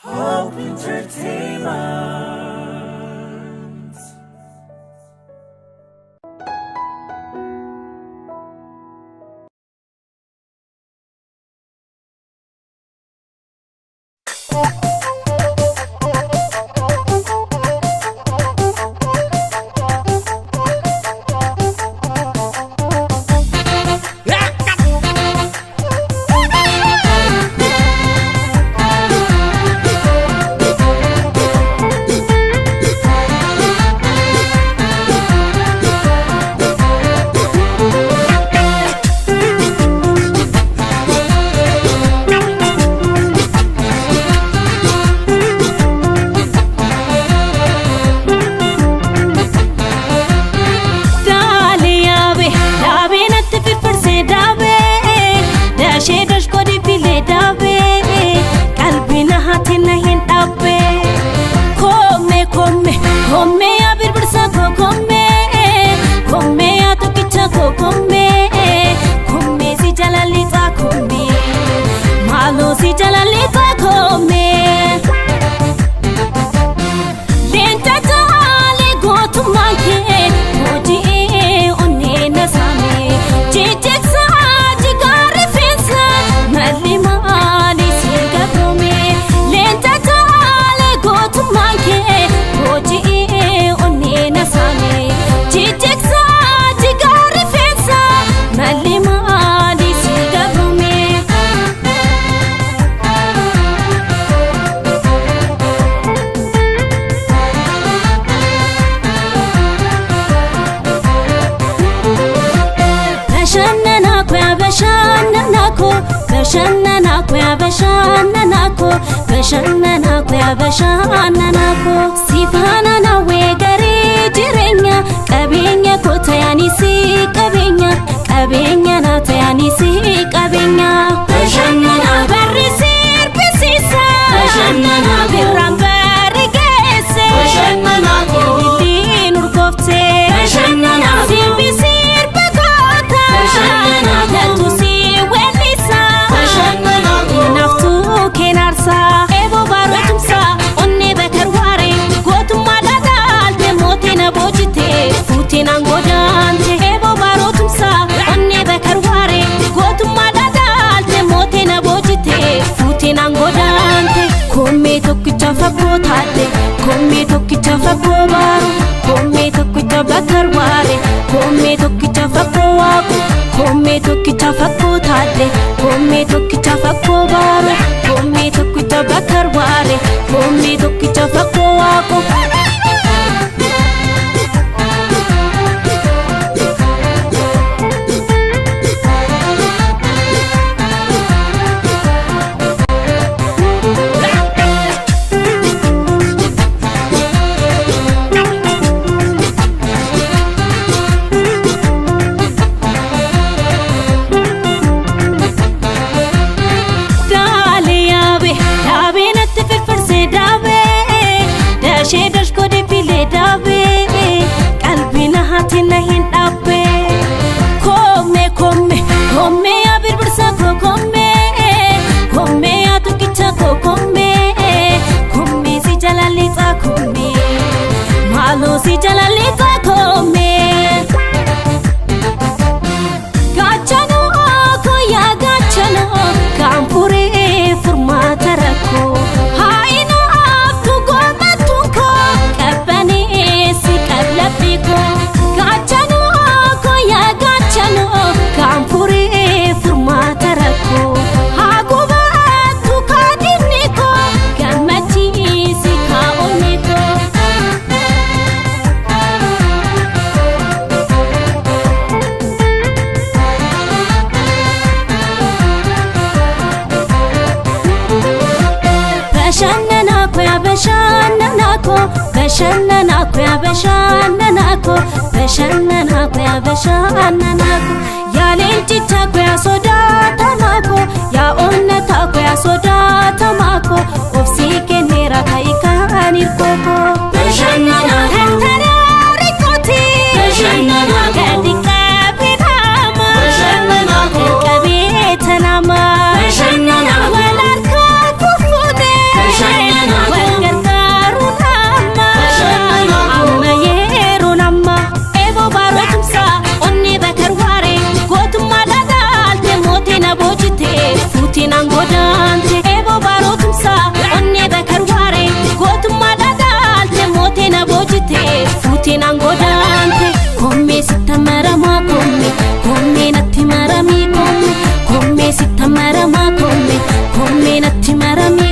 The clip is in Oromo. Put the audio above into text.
Hope Entertainment. Sifana na wegare jirenya kabenya kotayani si kabenya na tayani si kabenya bashannana barrisir bisisa bashannana birrambar gese bashannana dilin urkofte bashannana bisir bagota bashannana latusi welisa bashannana naftu kenarsa ebo barotumsa Futina godante ebo barotumsa onne bekarware gotuma dadalte motina bojite futina godante komme tokkicha fagotate komme tokkicha fagobaru komme tokkicha bakarware komme tokkicha fagowaku komme tokkicha fagotate komme tokkicha fagobaru komme tokkicha bakarware komme tokkicha fagowaku si jalalita come gachano ko ya gachano kampure formata rako haina aftu goma tuko kabani si kablapiko gachano ko ya gachano kampure formata rako haguba tuka diniko gamati si kaoniko bashannana ya lelchicha kwa soda tamako ya onna ta kwa soda tamako ofsike nera kaika nirkoko bashannana hetara rikoti bashannana kadika pinama bashannana kabita nama bashannana walarka fufude bashannana fuutiin angodaante eeboo barootumsa onnee dakarwaare gootummaa dhagaalte mootii na boojite fuutiin angodaante koomee sitta maramaa koomee natti maramii koomee sitta maramaa koomee natti maramii